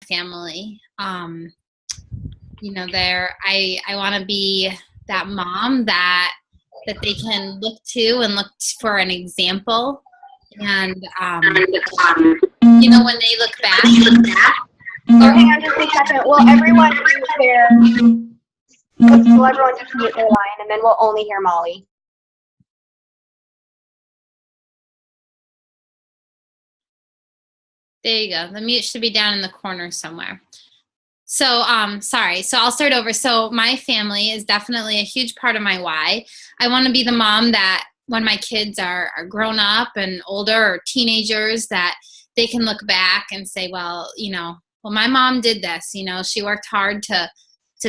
family. I want to be that mom that they can look to and look for an example. And, when they look back. Oh, hang on just a second. Will everyone mute their, will everyone just mute their line, and then we'll only hear Molly. There you go. The mute should be down in the corner somewhere. So, sorry. So I'll start over. So my family is definitely a huge part of my why. I want to be the mom that when my kids are grown up and older or teenagers, that they can look back and say, well, my mom did this. She worked hard to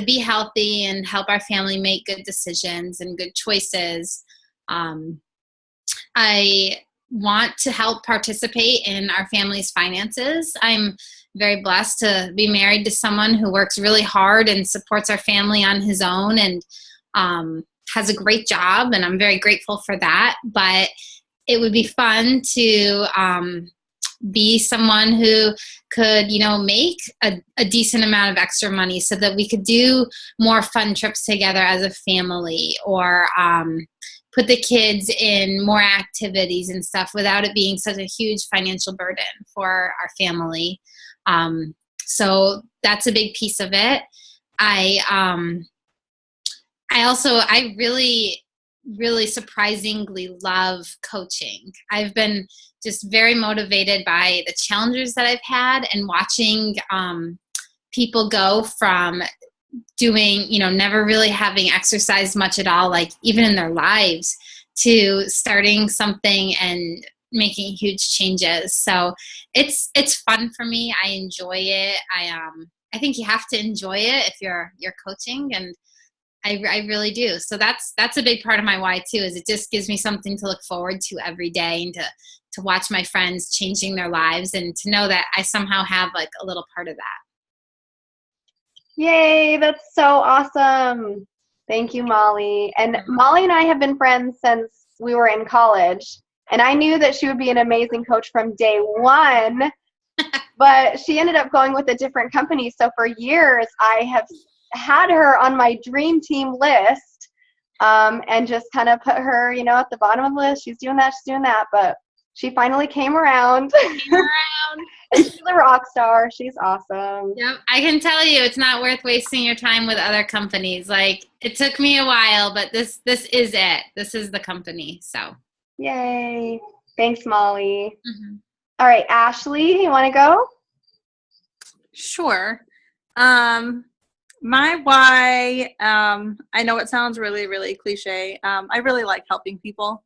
be healthy and help our family make good decisions and good choices. I want to help participate in our family's finances. I'm very blessed to be married to someone who works really hard and supports our family on his own and has a great job, and I'm very grateful for that. But it would be fun to be someone who could, make a decent amount of extra money so that we could do more fun trips together as a family, or put the kids in more activities and stuff without it being such a huge financial burden for our family. So that's a big piece of it. I really, really surprisingly love coaching. I've been just very motivated by the challenges that I've had and watching people go from doing, never really having exercised much at all, like even in their lives, to starting something and making huge changes. So it's fun for me. I enjoy it. I think you have to enjoy it if you're coaching, and I really do. So that's a big part of my why too, is it just gives me something to look forward to every day, and to watch my friends changing their lives, and to know that I somehow have like a little part of that. Yay, that's so awesome. Thank you, Molly. And Molly and I have been friends since we were in college, and I knew that she would be an amazing coach from day one, but she ended up going with a different company. So for years, I have had her on my dream team list, and just kind of put her, at the bottom of the list. She's doing that, but she finally came around. And she's a rock star. She's awesome. Yep. I can tell you it's not worth wasting your time with other companies. Like, it took me a while, but this is it. This is the company. So. Yay. Thanks, Molly. Mm-hmm. All right, Ashley, you want to go? Sure. My why, I know it sounds really, really cliche. I really like helping people.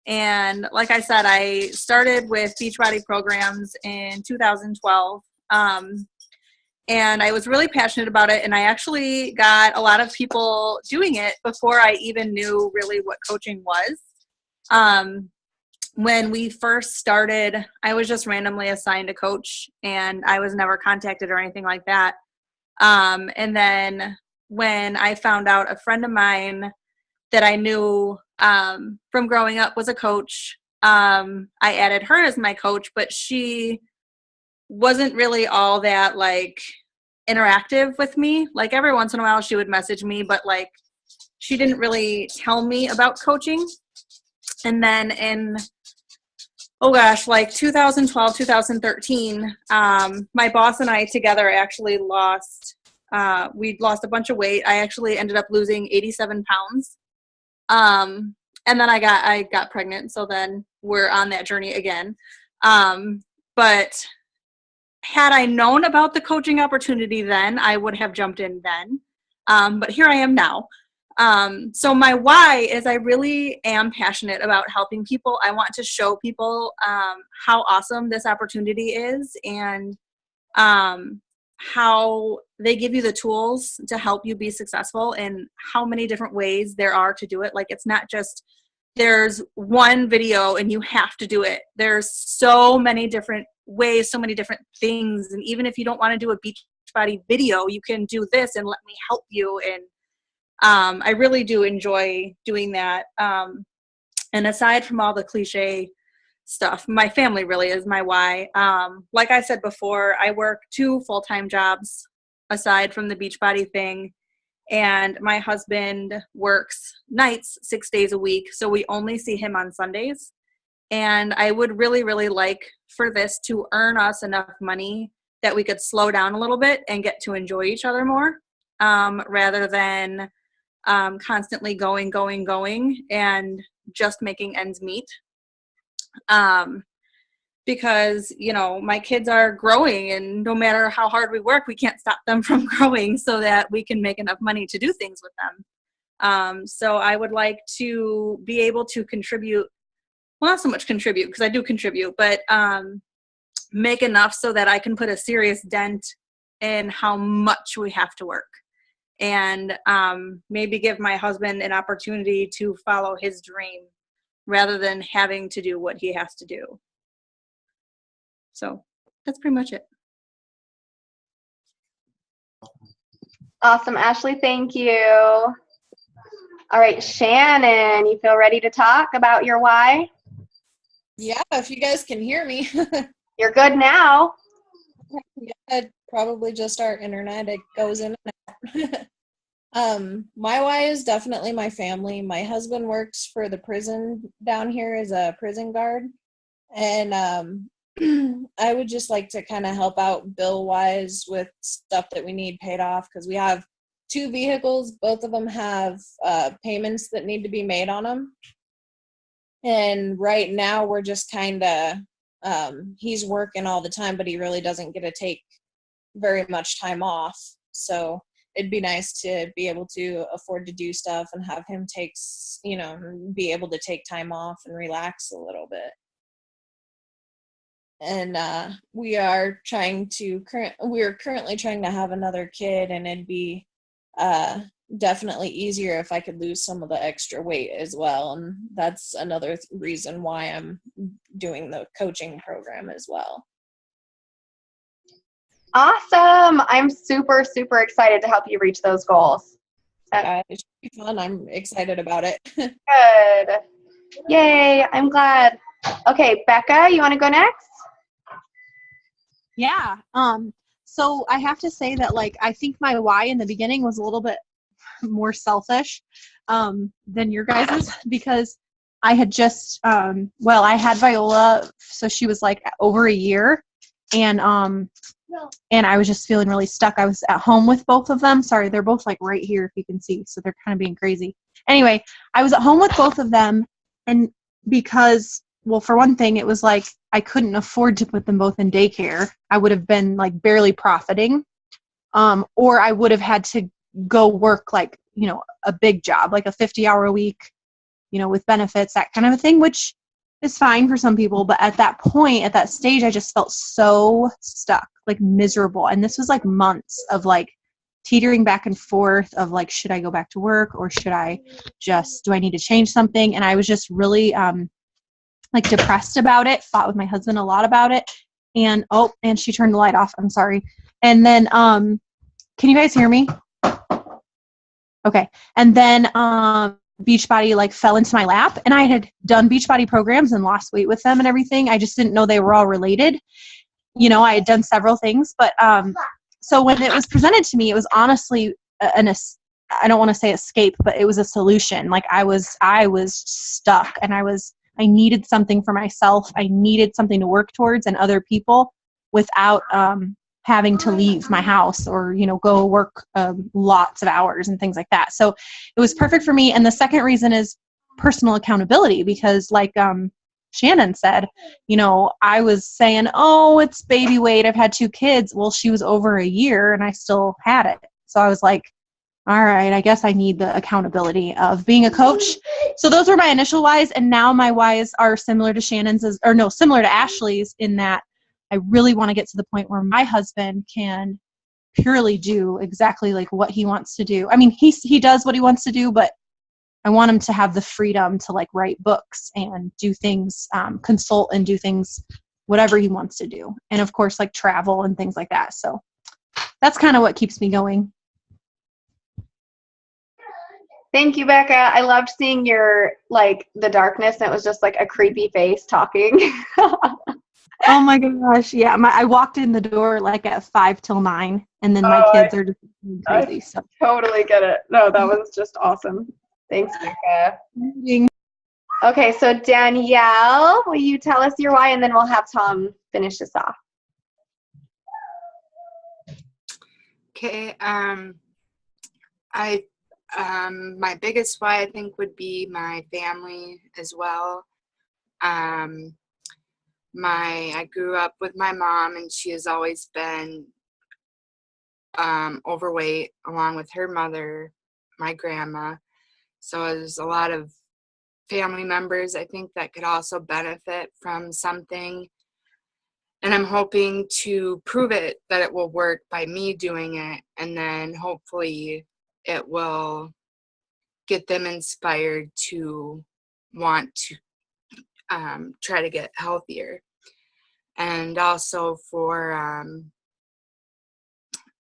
And like I said, I started with Beachbody programs in 2012. And I was really passionate about it. And I actually got a lot of people doing it before I even knew really what coaching was. When we first started, I was just randomly assigned a coach, and I was never contacted or anything like that. And then when I found out a friend of mine that I knew from growing up was a coach, I added her as my coach, but she wasn't really all that like interactive with me. Like every once in a while she would message me, but like she didn't really tell me about coaching. And then in, 2012, 2013, my boss and I together actually we'd lost a bunch of weight. I actually ended up losing 87 pounds. And then I got pregnant. So then we're on that journey again. But had I known about the coaching opportunity then, I would have jumped in then. But here I am now. So my why is I really am passionate about helping people. I want to show people how awesome this opportunity is, and how they give you the tools to help you be successful, and how many different ways there are to do it. Like, it's not just there's one video and you have to do it. There's so many different ways, so many different things. And even if you don't want to do a Beachbody video, you can do this and let me help you. And I really do enjoy doing that. And aside from all the cliche stuff. My family really is my why. Like I said before, I work 2 full-time jobs aside from the Beachbody thing. And my husband works nights 6 days a week. So we only see him on Sundays. And I would really, really like for this to earn us enough money that we could slow down a little bit and get to enjoy each other more, rather than constantly going, and just making ends meet. Because, you know, my kids are growing, and no matter how hard we work, we can't stop them from growing so that we can make enough money to do things with them. So I would like to be able to contribute, well, not so much contribute, because I do contribute, but make enough so that I can put a serious dent in how much we have to work. And maybe give my husband an opportunity to follow his dream rather than having to do what he has to do. So that's pretty much it. Awesome, Ashley. Thank you. All right, Shannon, you feel ready to talk about your why? Yeah, if you guys can hear me. You're good now. Yeah, probably just our internet. It goes in and out. My why is definitely my family. My husband works for the prison down here as a prison guard. And I would just like to kind of help out bill-wise with stuff that we need paid off, because we have 2 vehicles. Both of them have payments that need to be made on them. And right now we're just kind of, he's working all the time, but he really doesn't get to take very much time off. So it'd be nice to be able to afford to do stuff and have him be able to take time off and relax a little bit. And we are currently trying to have another kid, and it'd be definitely easier if I could lose some of the extra weight as well. And that's another reason why I'm doing the coaching program as well. Awesome. I'm super, super excited to help you reach those goals. It should be fun. I'm excited about it. Good. Yay. I'm glad. Okay, Becca, you want to go next? Yeah. So I have to say that, like, I think my why in the beginning was a little bit more selfish than your guys's, because I had just I had Viola, so she was like over a year, and I was just feeling really stuck. I was at home with both of them. Sorry, they're both like right here if you can see, so they're kind of being crazy. Anyway, I was at home with both of them, and because, well, for one thing, it was like I couldn't afford to put them both in daycare. I would have been like barely profiting, or I would have had to go work like, a big job, like a 50-hour a week, with benefits, that kind of a thing, which is fine for some people. But at that point, at that stage, I just felt so stuck, like miserable. And this was like months of like teetering back and forth of like, should I go back to work, or do I need to change something? And I was just really like depressed about it, fought with my husband a lot about it. And she turned the light off. I'm sorry. And then, can you guys hear me? Okay. And then Beachbody like fell into my lap, and I had done Beachbody programs and lost weight with them and everything. I just didn't know they were all related. I had done several things, but so when it was presented to me, it was honestly I don't want to say escape, but it was a solution. Like I was stuck, and I needed something for myself. I needed something to work towards and other people without having to leave my house or, go work lots of hours and things like that. So it was perfect for me. And the second reason is personal accountability, because like Shannon said, I was saying, oh, it's baby weight. I've had 2 kids. Well, she was over a year and I still had it. So I was like, all right, I guess I need the accountability of being a coach. So those were my initial whys. And now my whys are similar to similar to Ashley's, in that I really want to get to the point where my husband can purely do exactly like what he wants to do. I mean, he does what he wants to do, but I want him to have the freedom to like write books and do things, consult and do things, whatever he wants to do. And of course, like travel and things like that. So that's kind of what keeps me going. Thank you, Becca. I loved seeing your, like, the darkness, and it was just like a creepy face talking. Oh my gosh. Yeah. I walked in the door like at 5 till 9, and then my kids are just crazy. So Totally get it. No, that was just awesome. Thanks, Becca. Okay, so Danielle, will you tell us your why, and then we'll have Tom finish us off. Okay, my biggest why I think would be my family as well. I grew up with my mom, and she has always been overweight, along with her mother, my grandma. So there's a lot of family members, I think, that could also benefit from something. And I'm hoping to prove it that it will work by me doing it, and then hopefully it will get them inspired to want to try to get healthier. And also for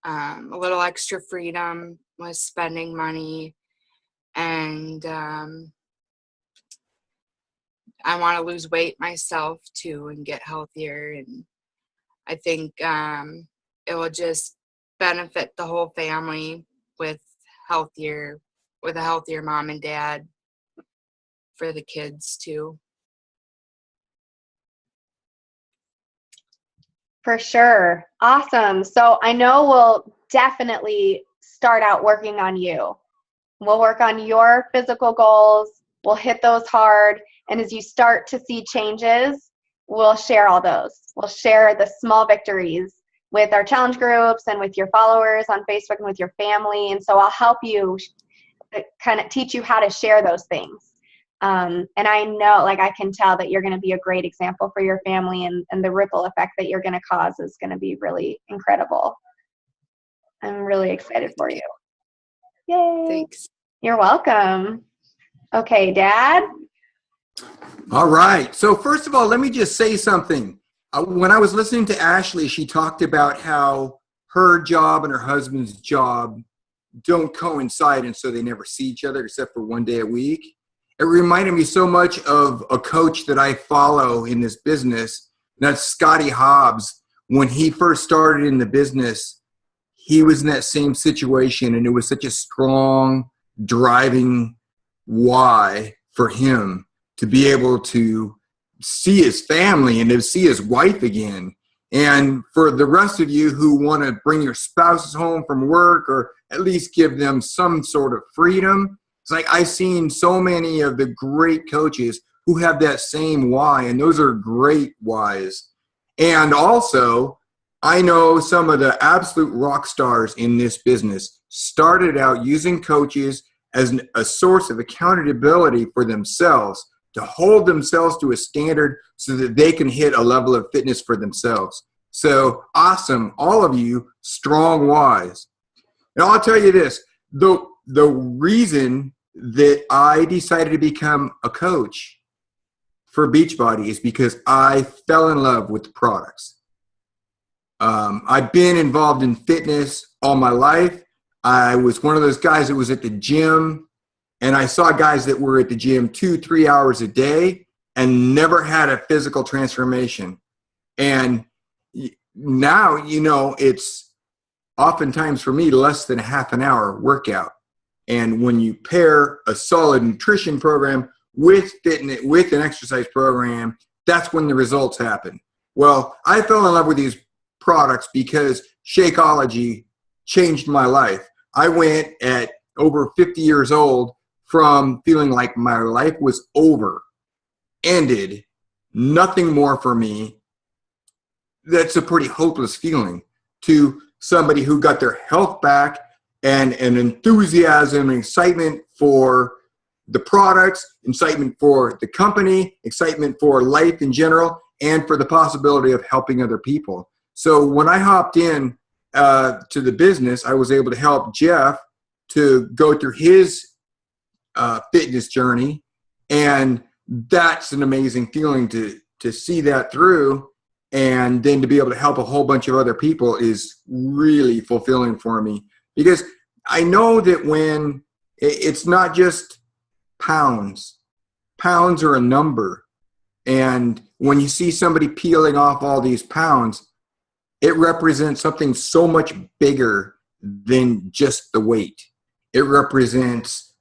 a little extra freedom with spending money. And I want to lose weight myself too and get healthier. And I think it will just benefit the whole family with a healthier mom and dad for the kids too. For sure. Awesome. So I know we'll definitely start out working on you. We'll work on your physical goals. We'll hit those hard. And as you start to see changes, we'll share all those. We'll share the small victories with our challenge groups and with your followers on Facebook and with your family. And so I'll help you kind of teach you how to share those things. And I know, like, I can tell that you're going to be a great example for your family, and the ripple effect that you're going to cause is going to be really incredible. I'm really excited for you. Yay. Thanks. You're welcome. Okay, Dad. All right. So first of all, let me just say something. When I was listening to Ashley, she talked about how her job and her husband's job don't coincide, and so they never see each other except for one day a week. It reminded me so much of a coach that I follow in this business. That's Scotty Hobbs. When he first started in the business, he was in that same situation, and it was such a strong driving why for him to be able to see his family and to see his wife again. And for the rest of you who want to bring your spouses home from work, or at least give them some sort of freedom, it's like I've seen so many of the great coaches who have that same why, and those are great whys. And also, I know some of the absolute rock stars in this business started out using coaches as a source of accountability for themselves, to hold themselves to a standard so that they can hit a level of fitness for themselves. So awesome, all of you, strong whys. And I'll tell you this, the reason that I decided to become a coach for Beachbody is because I fell in love with the products. I've been involved in fitness all my life. I was one of those guys that was at the gym, and I saw guys that were at the gym 2-3 hours a day and never had a physical transformation. And now, it's oftentimes for me less than a half an hour workout. And when you pair a solid nutrition program with fitness, with an exercise program, that's when the results happen. Well, I fell in love with these products because Shakeology changed my life. I went at over 50 years old from feeling like my life was over, ended, nothing more for me. That's a pretty hopeless feeling, to somebody who got their health back and an enthusiasm and excitement for the products, excitement for the company, excitement for life in general, and for the possibility of helping other people. So when I hopped in to the business, I was able to help Jeff to go through his fitness journey, and that's an amazing feeling to see that through, and then to be able to help a whole bunch of other people is really fulfilling for me, because I know that when It's not just pounds. Pounds are a number. And when you see somebody peeling off all these pounds, it represents something so much bigger than just the weight. It represents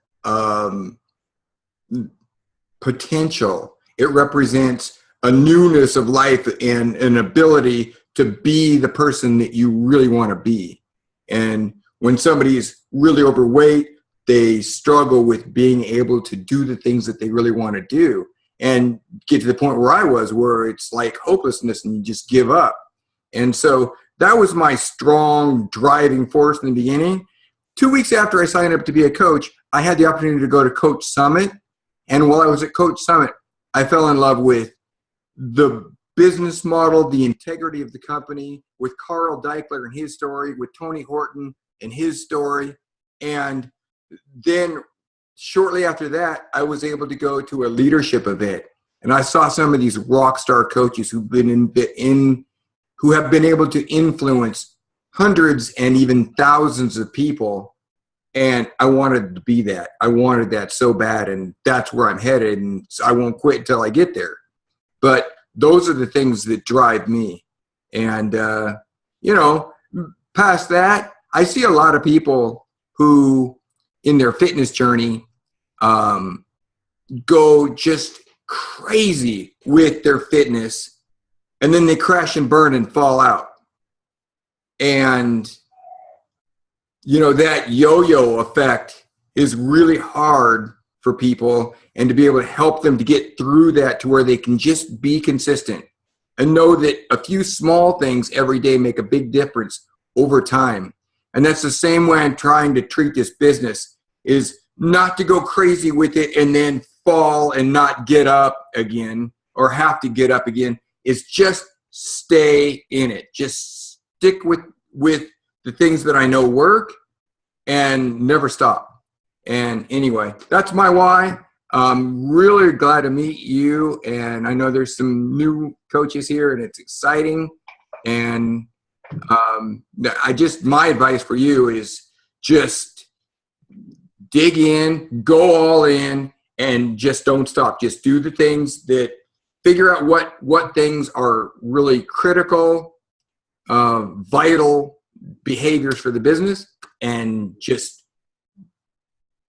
potential. It represents a newness of life and an ability to be the person that you really want to be. And when somebody's really overweight, they struggle with being able to do the things that they really want to do, and get to the point where I was, where it's like hopelessness and you just give up. And so that was my strong driving force in the beginning. 2 weeks after I signed up to be a coach, I had the opportunity to go to Coach Summit. And while I was at Coach Summit, I fell in love with the business model, the integrity of the company, with Carl Deichler and his story, with Tony Horton and his story. And then shortly after that, I was able to go to a leadership event, and I saw some of these rock star coaches who have been able to influence hundreds and even thousands of people. And I wanted to be that. I wanted that so bad, and that's where I'm headed, and I won't quit until I get there. But those are the things that drive me. And, past that, I see a lot of people who, in their fitness journey, go just crazy with their fitness, and then they crash and burn and fall out. And, that yo-yo effect is really hard for people, and to be able to help them to get through that to where they can just be consistent and know that a few small things every day make a big difference over time. And that's the same way I'm trying to treat this business, is not to go crazy with it and then fall and not get up again, or have to get up again. Is just stay in it. Just stick with the things that I know work and never stop. And anyway, that's my why. I'm really glad to meet you. And I know there's some new coaches here, and it's exciting. And my advice for you is just dig in, go all in, and just don't stop. Just do the things that, figure out what things are really critical, vital behaviors for the business, and just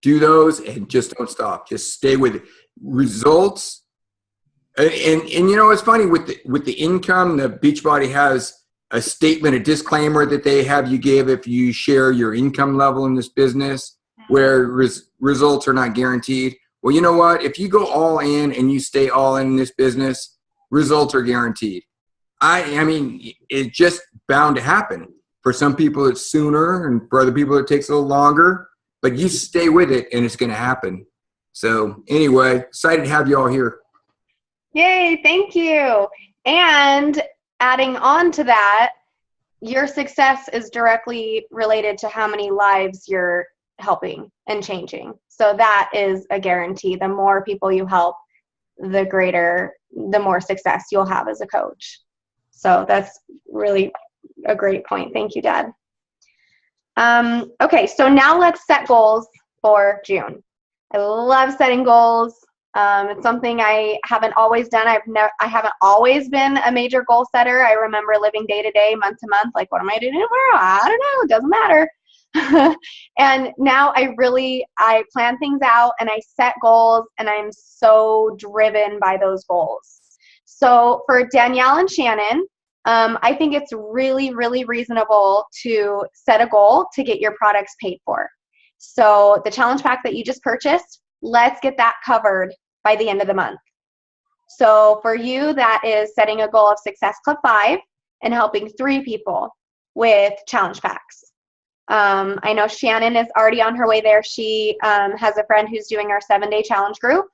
do those, and just don't stop. Just stay with it. Results. And it's funny with the income, the Beachbody has a statement, a disclaimer that they have you give if you share your income level in this business, where results are not guaranteed. Well, you know what? If you go all in and you stay all in this business, results are guaranteed. I mean, it's just bound to happen. For some people, it's sooner, and for other people, it takes a little longer. But you stay with it, and it's going to happen. So anyway, excited to have you all here. Yay, thank you. And adding on to that, your success is directly related to how many lives you're helping and changing. So that is a guarantee. The more people you help, the more success you'll have as a coach. So that's really a great point. Thank you, Dad. Okay, so now let's set goals for June. I love setting goals. It's something I haven't always done. I haven't always been a major goal setter. I remember living day to day, month to month, like, what am I doing tomorrow? I don't know. It doesn't matter. And now I plan things out, and I set goals, and I'm so driven by those goals. So for Danielle and Shannon, I think it's really, really reasonable to set a goal to get your products paid for. So the challenge pack that you just purchased, let's get that covered by the end of the month. So for you, that is setting a goal of Success Club 5 and helping 3 people with challenge packs. I know Shannon is already on her way there. She has a friend who's doing our 7-day challenge group.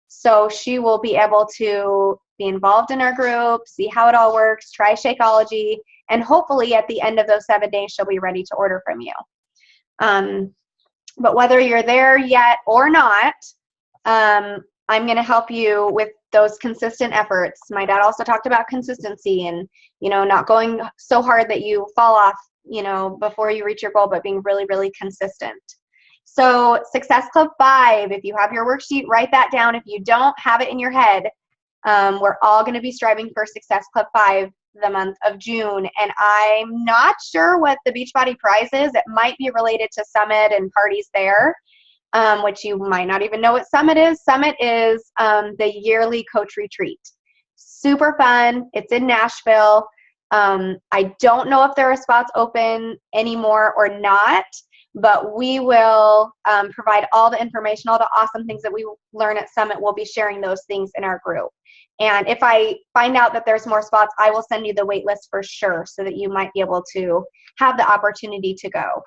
So she will be able to be involved in our group, see how it all works, try Shakeology, and hopefully at the end of those 7 days, she'll be ready to order from you. But whether you're there yet or not, I'm going to help you with those consistent efforts. My dad also talked about consistency and, not going so hard that you fall off, before you reach your goal, but being really, really consistent. So Success Club 5, if you have your worksheet, write that down. If you don't have it in your head, we're all going to be striving for Success Club 5 the month of June. And I'm not sure what the Beachbody prize is. It might be related to Summit and parties there, which you might not even know what Summit is. Summit is the yearly coach retreat. Super fun. It's in Nashville. I don't know if there are spots open anymore or not, but we will provide all the information, all the awesome things that we learn at Summit. We'll be sharing those things in our group. And if I find out that there's more spots, I will send you the wait list for sure so that you might be able to have the opportunity to go.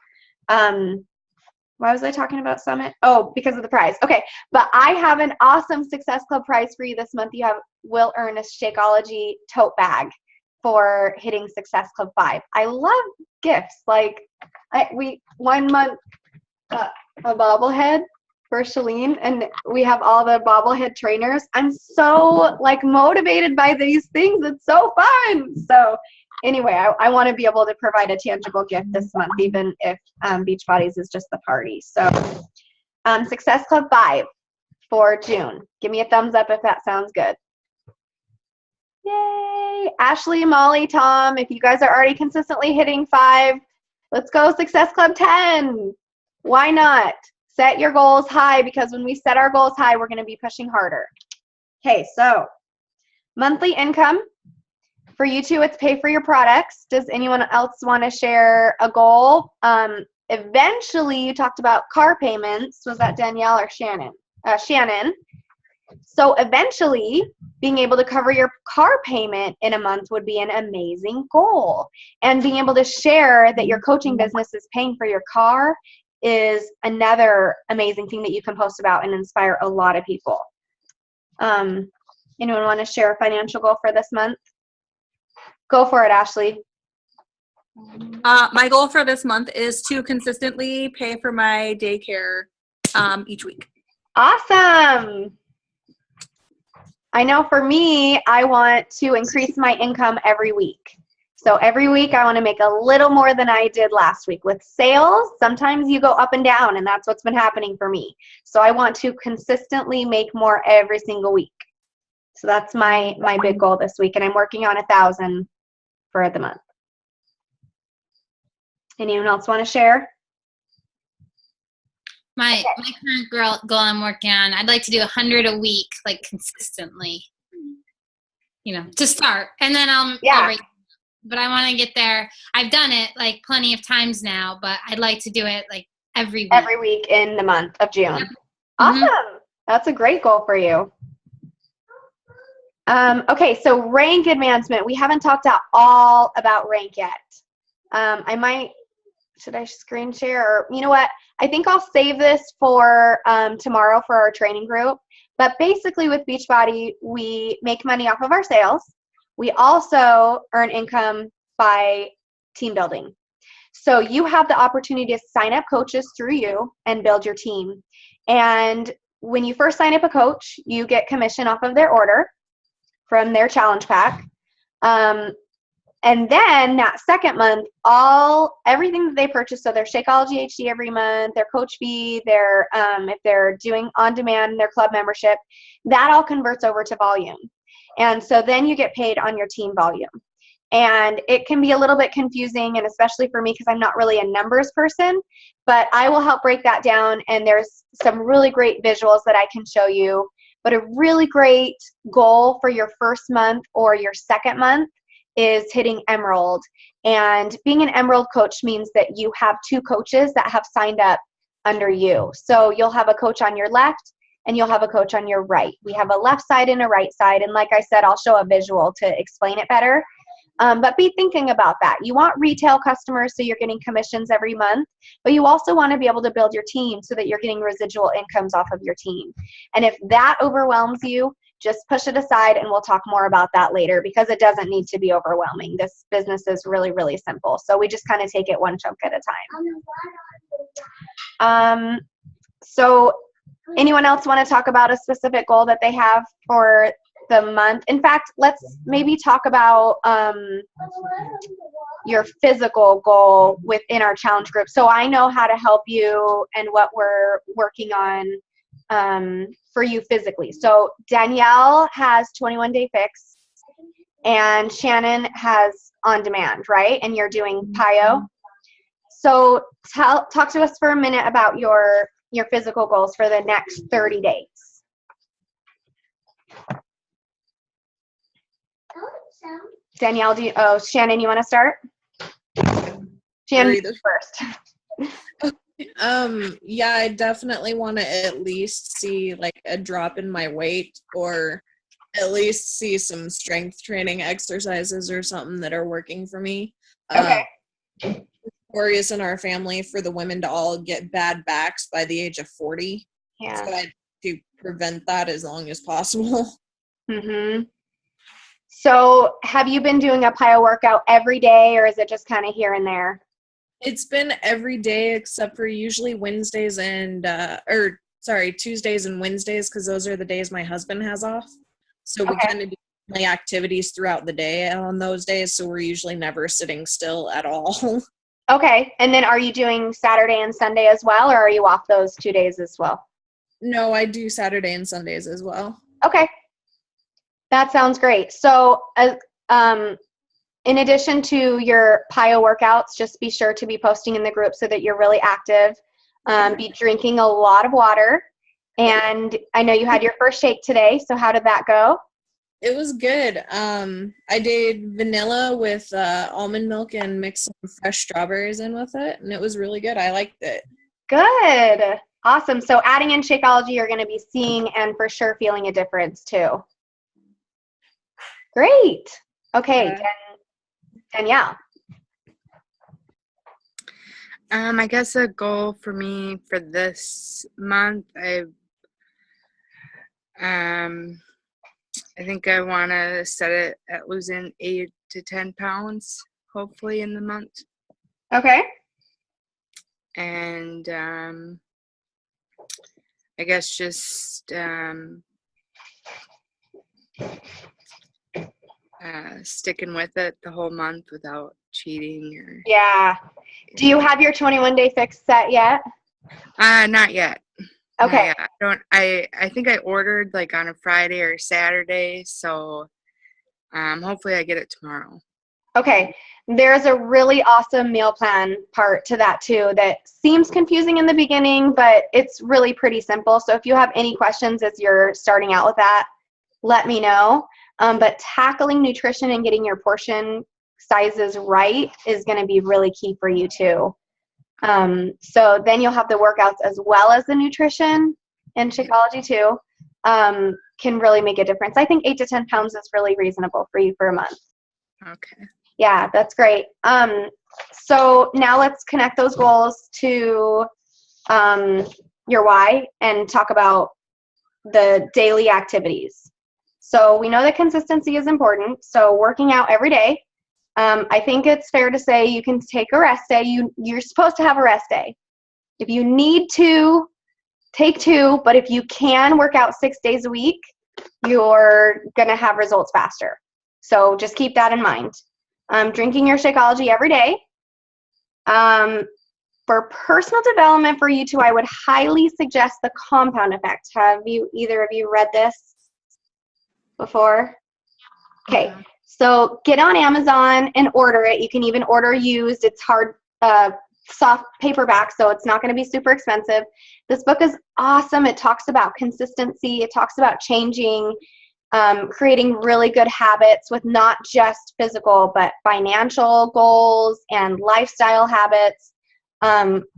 Why was I talking about Summit? Oh, because of the prize. Okay, but I have an awesome Success Club prize for you this month. You will earn a Shakeology tote bag for hitting Success Club 5. I love gifts. Like, we 1 month a bobblehead for Shalene, and we have all the bobblehead trainers. I'm so like motivated by these things. It's so fun. So anyway, I want to be able to provide a tangible gift this month, even if Beachbodies is just the party. So Success Club 5 for June. Give me a thumbs up if that sounds good. Yay! Ashley, Molly, Tom, if you guys are already consistently hitting 5, let's go Success Club 10. Why not? Set your goals high, because when we set our goals high, we're going to be pushing harder. Okay, so monthly income. For you two, it's pay for your products. Does anyone else want to share a goal? Eventually, you talked about car payments. Was that Danielle or Shannon? Shannon. So eventually, being able to cover your car payment in a month would be an amazing goal. And being able to share that your coaching business is paying for your car is another amazing thing that you can post about and inspire a lot of people. Anyone want to share a financial goal for this month? Go for it, Ashley. My goal for this month is to consistently pay for my daycare each week. Awesome. I know for me, I want to increase my income every week. So every week I want to make a little more than I did last week. With sales, sometimes you go up and down, and that's what's been happening for me. So I want to consistently make more every single week. So that's my big goal this week, and I'm working on 1,000 for the month. Anyone else want to share? My current goal I'm working on, I'd like to do 100 a week, like consistently, to start. And then I'll but I want to get there. I've done it like plenty of times now, but I'd like to do it like every week. Every week in the month of June. Yep. Awesome. Mm-hmm. That's a great goal for you. Okay, so rank advancement. We haven't talked at all about rank yet. Should I screen share? Or you know what? I think I'll save this for tomorrow for our training group. But basically with Beachbody, we make money off of our sales. We also earn income by team building. So you have the opportunity to sign up coaches through you and build your team. And when you first sign up a coach, you get commission off of their order from their challenge pack. And then that second month, everything that they purchase, so their Shakeology HD every month, their coach fee, their if they're doing on demand, their club membership, that all converts over to volume. And so then you get paid on your team volume. And it can be a little bit confusing, and especially for me because I'm not really a numbers person, but I will help break that down, and there's some really great visuals that I can show you. But a really great goal for your first month or your second month is hitting Emerald. And being an Emerald coach means that you have 2 coaches that have signed up under you. So you'll have a coach on your left and you'll have a coach on your right. We have a left side and a right side. And like I said, I'll show a visual to explain it better. But be thinking about that. You want retail customers so you're getting commissions every month, but you also want to be able to build your team so that you're getting residual incomes off of your team. And if that overwhelms you, just push it aside and we'll talk more about that later, because it doesn't need to be overwhelming. This business is really, really simple. So we just kind of take it one chunk at a time. So anyone else want to talk about a specific goal that they have for the month? In fact, let's maybe talk about your physical goal within our challenge group. So I know how to help you and what we're working on for you physically. So Danielle has 21 Day Fix and Shannon has On Demand, right? And you're doing PiYo. So talk to us for a minute about your physical goals for the next 30 days. Danielle, Shannon, you want to start? Shannon, first. Yeah, I definitely want to at least see like a drop in my weight, or at least see some strength training exercises or something that are working for me. Okay. Notorious in our family for the women to all get bad backs by the age of 40. Yeah. So I to prevent that as long as possible. Mm-hmm. So have you been doing a PiYo workout every day, or is it just kind of here and there? It's been every day except for usually Tuesdays and Wednesdays, because those are the days my husband has off. So we kind of do my activities throughout the day on those days, so we're usually never sitting still at all. Okay. And then are you doing Saturday and Sunday as well, or are you off those 2 days as well? No, I do Saturday and Sundays as well. Okay. That sounds great. So in addition to your PiYo workouts, just be sure to be posting in the group so that you're really active. Be drinking a lot of water. And I know you had your first shake today, so how did that go? It was good. I did vanilla with almond milk and mixed some fresh strawberries in with it, and it was really good. I liked it. Good. Awesome. So adding in Shakeology, you're going to be seeing and for sure feeling a difference too. Great. Okay, Danielle. I guess a goal for me for this month, I think I want to set it at losing 8 to 10 pounds, hopefully in the month. Okay. And I guess just sticking with it the whole month without cheating or. Yeah. Do you have your 21 Day Fix set yet? Not yet. Okay. I think I ordered like on a Friday or Saturday, so hopefully I get it tomorrow. Okay. There's a really awesome meal plan part to that too that seems confusing in the beginning, but it's really pretty simple. So if you have any questions as you're starting out with that, let me know. But tackling nutrition and getting your portion sizes right is going to be really key for you too. So then you'll have the workouts as well as the nutrition, and Shakeology too can really make a difference. I think 8 to 10 pounds is really reasonable for you for a month. Okay. Yeah, that's great. So now let's connect those goals to your why and talk about the daily activities. So we know that consistency is important. So working out every day. I think it's fair to say you can take a rest day. You're supposed to have a rest day. If you need to, take 2, but if you can work out 6 days a week, you're going to have results faster. So just keep that in mind. Drinking your Shakeology every day. For personal development for you two, I would highly suggest the Compound Effect. Have either of you read this before? Okay. So get on Amazon and order it. You can even order used. It's hard, soft paperback, so it's not going to be super expensive. This book is awesome. It talks about consistency. It talks about changing, creating really good habits with not just physical, but financial goals and lifestyle habits.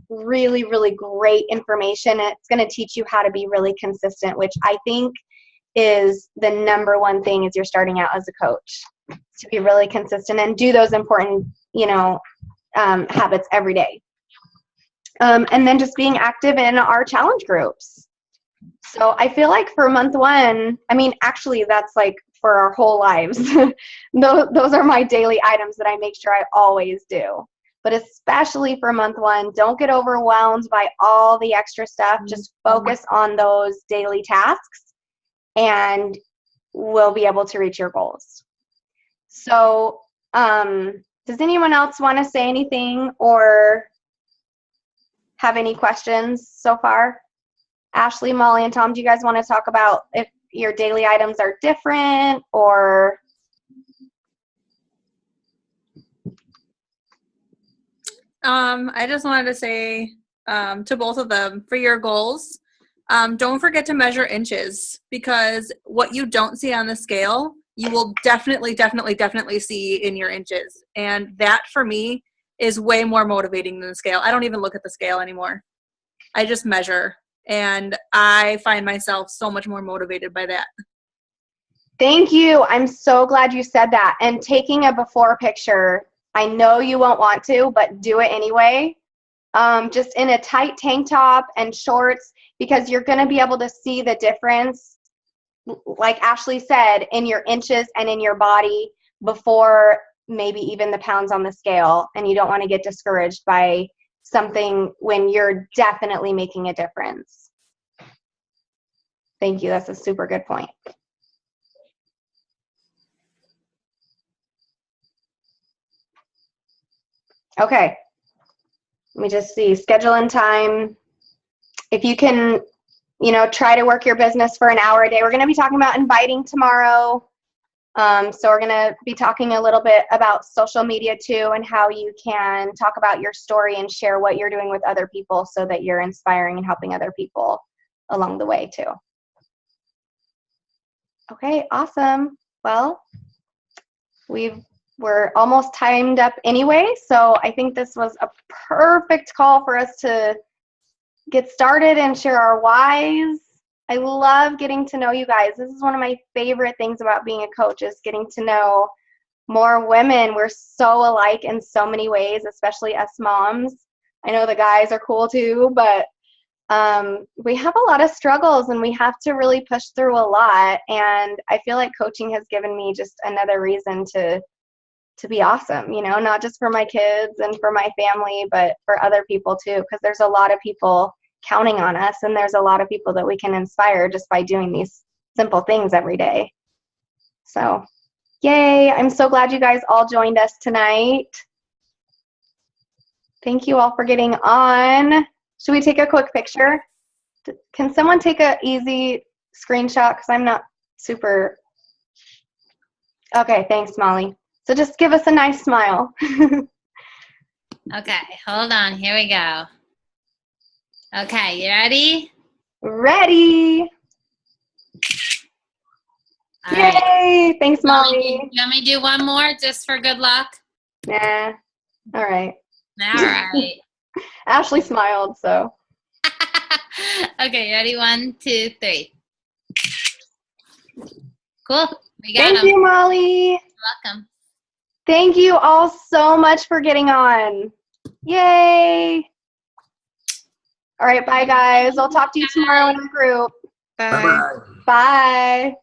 Really, really great information. It's going to teach you how to be really consistent, which I think is the number one thing as you're starting out as a coach, to be really consistent and do those important, habits every day. And then just being active in our challenge groups. So I feel like for month 1, actually that's like for our whole lives. Those are my daily items that I make sure I always do. But especially for month 1, don't get overwhelmed by all the extra stuff. Just focus on those daily tasks and we'll be able to reach your goals. So Does anyone else want to say anything or have any questions so far? Ashley, Molly, and Tom, do you guys want to talk about if your daily items are different or? I just wanted to say to both of them, for your goals, don't forget to measure inches, because what you don't see on the scale, you will definitely see in your inches. And that for me is way more motivating than the scale. I don't even look at the scale anymore. I just measure, and I find myself so much more motivated by that. Thank you. I'm so glad you said that. And taking a before picture, I know you won't want to, but do it anyway. Just in a tight tank top and shorts, because you're going to be able to see the difference, like Ashley said, in your inches and in your body before maybe even the pounds on the scale. And you don't want to get discouraged by something when you're definitely making a difference. Thank you. That's a super good point. Okay. Let me just see. Schedule and time. If you can, try to work your business for an hour a day. We're going to be talking about inviting tomorrow. So we're going to be talking a little bit about social media too, and how you can talk about your story and share what you're doing with other people so that you're inspiring and helping other people along the way too. Okay, awesome. Well, we're almost timed up anyway, so I think this was a perfect call for us to get started and share our whys. I love getting to know you guys. This is one of my favorite things about being a coach, is getting to know more women. We're so alike in so many ways, especially us moms. I know the guys are cool too, but we have a lot of struggles and we have to really push through a lot. And I feel like coaching has given me just another reason to be awesome, not just for my kids and for my family, but for other people too, because there's a lot of people counting on us, and there's a lot of people that we can inspire just by doing these simple things every day. So, yay. I'm so glad you guys all joined us tonight. Thank you all for getting on. Should we take a quick picture? Can someone take an easy screenshot? Because I'm not super. Okay, thanks, Molly. So just give us a nice smile. Okay, hold on. Here we go. Okay, you ready? Ready. All Yay. right. Thanks, Molly. You want me to do one more just for good luck? Nah. All right. All right. Ashley smiled, so. Okay, you ready? 1, 2, 3. Cool. We got Thank them. you, Molly. You're welcome. Thank you all so much for getting on. Yay. All right, bye, guys. I'll talk to you tomorrow in the group. Bye. Bye-bye. Bye.